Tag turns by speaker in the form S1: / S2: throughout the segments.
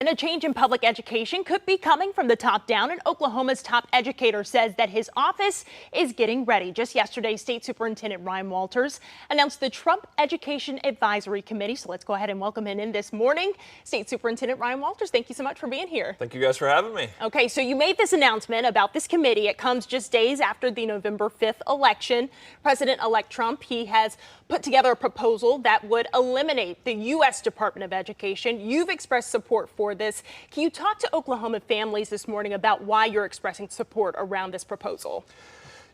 S1: And a change in public education could be coming from the top down, and Oklahoma's top educator says that his office is getting ready. Just yesterday, State Superintendent Ryan Walters announced the Trump Education Advisory Committee. So let's go ahead and welcome him in this morning. State Superintendent Ryan Walters, thank you so much for being here.
S2: Thank you guys for having me.
S1: Okay, so you made this announcement about this committee. It comes just days after the November 5th election. President-elect Trump, he has put together a proposal that would eliminate the U.S. Department of Education. You've expressed support for this. Can you talk to Oklahoma families this morning about why you're expressing support around this proposal?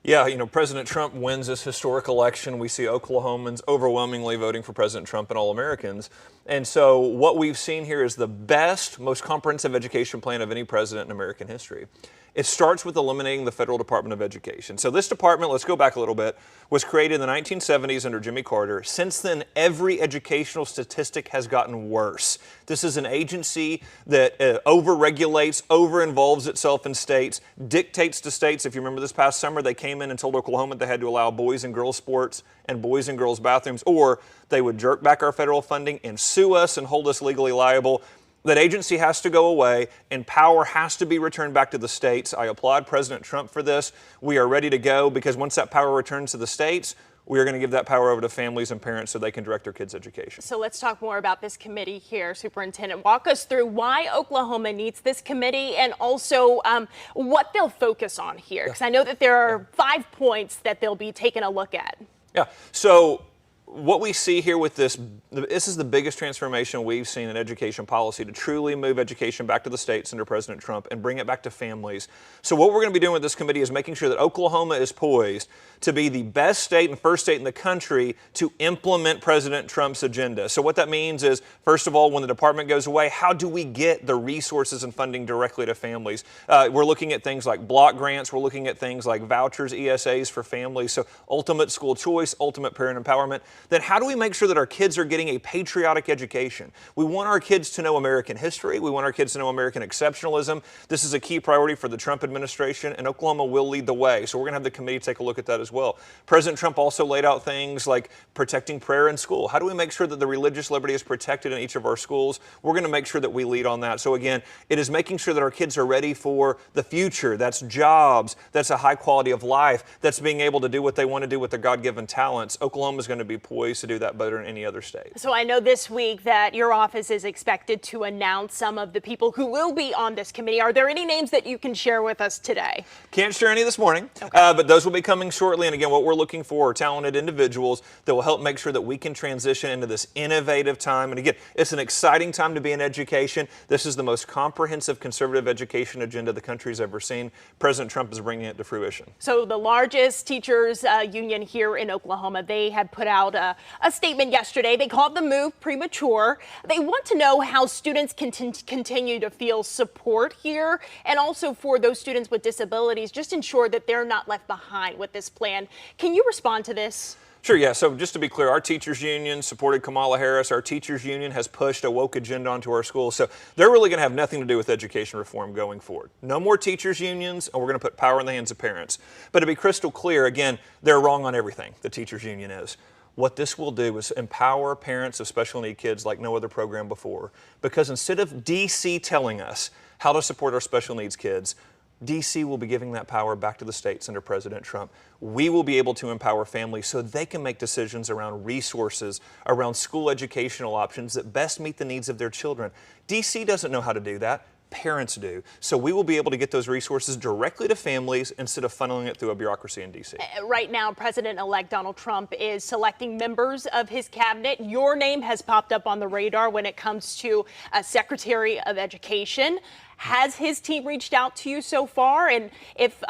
S2: Yeah, President Trump wins this historic election. We see Oklahomans overwhelmingly voting for President Trump and all Americans. And so what we've seen here is the best, most comprehensive education plan of any president in American history. It starts with eliminating the Federal Department of Education. So this department, let's go back a little bit, was created in the 1970s under Jimmy Carter. Since then, every educational statistic has gotten worse. This is an agency that over-regulates, over-involves itself in states, dictates to states. If you remember this past summer, they came in and told Oklahoma they had to allow boys and girls sports and boys and girls bathrooms, or they would jerk back our federal funding and sue us and hold us legally liable. That agency has to go away and power has to be returned back to the states. I applaud President Trump for this. We are ready to go because once that power returns to the states, we are going to give that power over to families and parents so they can direct their kids' education.
S1: So let's talk more about this committee here, Superintendent. Walk us through why Oklahoma needs this committee and also what they'll focus on here, because I know that there are 5 points that they'll be taking a look at.
S2: Yeah, so what we see here with this is the biggest transformation we've seen in education policy to truly move education back to the states under President Trump and bring it back to families. So what we're going to be doing with this committee is making sure that Oklahoma is poised to be the best state and first state in the country to implement President Trump's agenda. So what that means is, first of all, when the department goes away, how do we get the resources and funding directly to families? We're looking at things like block grants. We're looking at things like vouchers, ESAs for families. So ultimate school choice, ultimate parent empowerment. Then how do we make sure that our kids are getting a patriotic education? We want our kids to know American history. We want our kids to know American exceptionalism. This is a key priority for the Trump administration, and Oklahoma will lead the way. So we're going to have the committee take a look at that as well. President Trump also laid out things like protecting prayer in school. How do we make sure that the religious liberty is protected in each of our schools? We're going to make sure that we lead on that. So again, it is making sure that our kids are ready for the future. That's jobs. That's a high quality of life. That's being able to do what they want to do with their God-given talents. Oklahoma is going to be poised to do that better than any other state.
S1: So I know this week that your office is expected to announce some of the people who will be on this committee. Are there any names that you can share with us today?
S2: Can't share any this morning, okay. But those will be coming shortly. And again, what we're looking for are talented individuals that will help make sure that we can transition into this innovative time. And again, it's an exciting time to be in education. This is the most comprehensive conservative education agenda the country's ever seen. President Trump is bringing it to fruition.
S1: So the largest teachers union here in Oklahoma, they had put out a statement yesterday. They called the move premature. They want to know how students can continue to feel support here, and also for those students with disabilities, just ensure that they're not left behind with this plan. Can you respond to this?
S2: Sure, yeah. So just to be clear, our teachers union supported Kamala Harris. Our teachers union has pushed a woke agenda onto our schools. So they're really going to have nothing to do with education reform going forward. No more teachers unions, and we're going to put power in the hands of parents. But to be crystal clear, again, they're wrong on everything, the teachers union is. What this will do is empower parents of special need kids like no other program before. Because instead of DC telling us how to support our special needs kids, DC will be giving that power back to the states under President Trump. We will be able to empower families so they can make decisions around resources, around school educational options that best meet the needs of their children. DC doesn't know how to do that. Parents do. So we will be able to get those resources directly to families instead of funneling it through a bureaucracy in D.C.
S1: Right now, President-elect Donald Trump is selecting members of his cabinet. Your name has popped up on the radar when it comes to Secretary of Education. Has his team reached out to you so far? And if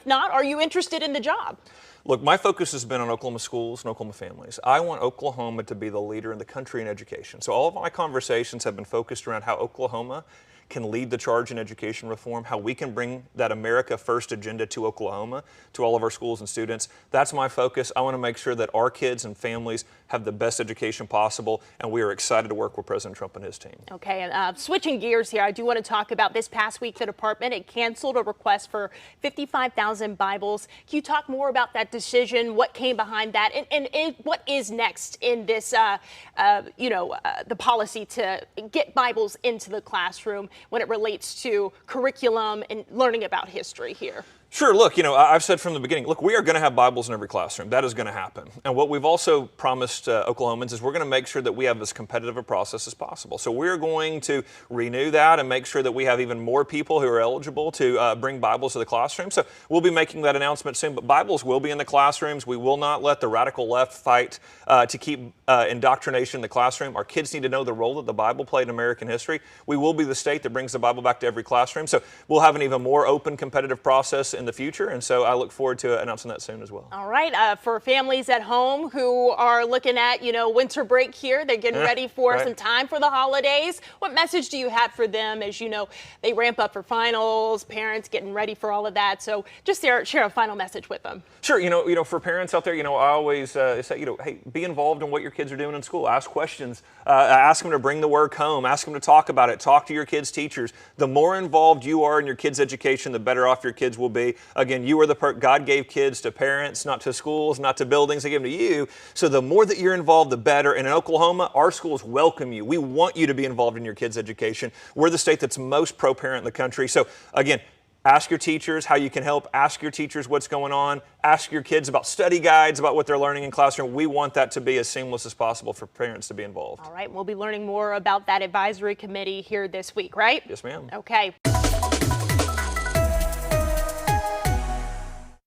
S1: not, are you interested in the job?
S2: Look, my focus has been on Oklahoma schools and Oklahoma families. I want Oklahoma to be the leader in the country in education. So all of my conversations have been focused around how Oklahoma can lead the charge in education reform, how we can bring that America First agenda to Oklahoma, to all of our schools and students. That's my focus. I want to make sure that our kids and families have the best education possible, and we are excited to work with President Trump and his team.
S1: Okay, and switching gears here, I do want to talk about this past week. The department had canceled a request for 55,000 Bibles. Can you talk more about that decision? What came behind that, and what is next in this, the policy to get Bibles into the classroom when it relates to curriculum and learning about history here?
S2: Sure. Look, I've said from the beginning, look, we are going to have Bibles in every classroom. That is going to happen. And what we've also promised Oklahomans is we're going to make sure that we have as competitive a process as possible. So we're going to renew that and make sure that we have even more people who are eligible to bring Bibles to the classroom. So we'll be making that announcement soon. But Bibles will be in the classrooms. We will not let the radical left fight to keep indoctrination in the classroom. Our kids need to know the role that the Bible played in American history. We will be the state that brings the Bible back to every classroom. So we'll have an even more open, competitive process in the future, and so I look forward to announcing that soon as well.
S1: All right, for families at home who are looking at, winter break here, they're getting ready for some time for the holidays. What message do you have for them as they ramp up for finals, parents getting ready for all of that? So just share a final message with them.
S2: Sure, for parents out there, I always say, hey, be involved in what your kids are doing in school. Ask questions. Ask them to bring the work home. Ask them to talk about it. Talk to your kids' teachers. The more involved you are in your kids' education, the better off your kids will be. Again, you are God gave kids to parents, not to schools, not to buildings. They gave them to you. So the more that you're involved, the better. And in Oklahoma, our schools welcome you. We want you to be involved in your kids' education. We're the state that's most pro-parent in the country. So again, ask your teachers how you can help. Ask your teachers what's going on. Ask your kids about study guides, about what they're learning in classroom. We want that to be as seamless as possible for parents to be involved.
S1: All right, we'll be learning more about that advisory committee here this week, right?
S2: Yes, ma'am.
S1: Okay.